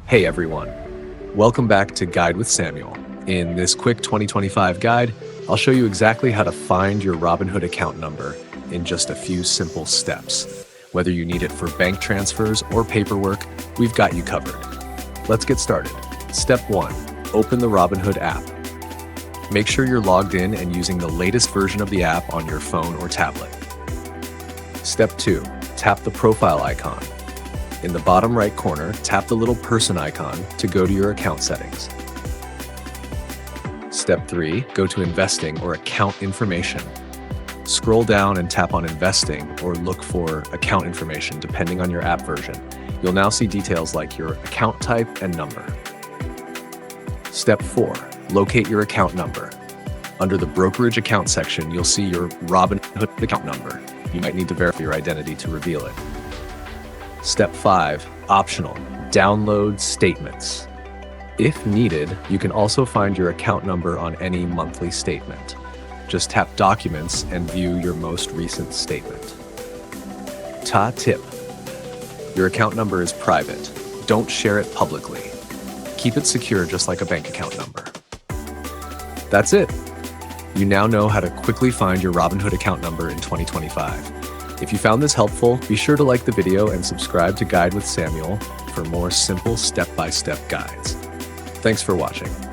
Hey everyone, welcome back to Guide with Samuel. In this quick 2025 guide, I'll show you exactly how to find your Robinhood account number in just a few simple steps. Whether you need it for bank transfers or paperwork, we've got you covered. Let's get started. Step 1. Open the Robinhood app. Make sure you're logged in and using the latest version of the app on your phone or tablet. Step 2. Tap the profile icon. In the bottom right corner, tap the little person icon to go to your account settings. Step 3. Go to Investing or Account Information. Scroll down and tap on Investing or look for Account Information depending on your app version. You'll now see details like your account type and number. Step 4. Locate your account number. Under the Brokerage Account section, you'll see your Robinhood account number. You might need to verify your identity to reveal it. Step 5. Optional. Download statements. If needed, you can also find your account number on any monthly statement. Just tap Documents and view your most recent statement. Tip. Your account number is private. Don't share it publicly. Keep it secure just like a bank account number. That's it. You now know how to quickly find your Robinhood account number in 2025. If you found this helpful, be sure to like the video and subscribe to Guide with Samuel for more simple step-by-step guides. Thanks for watching.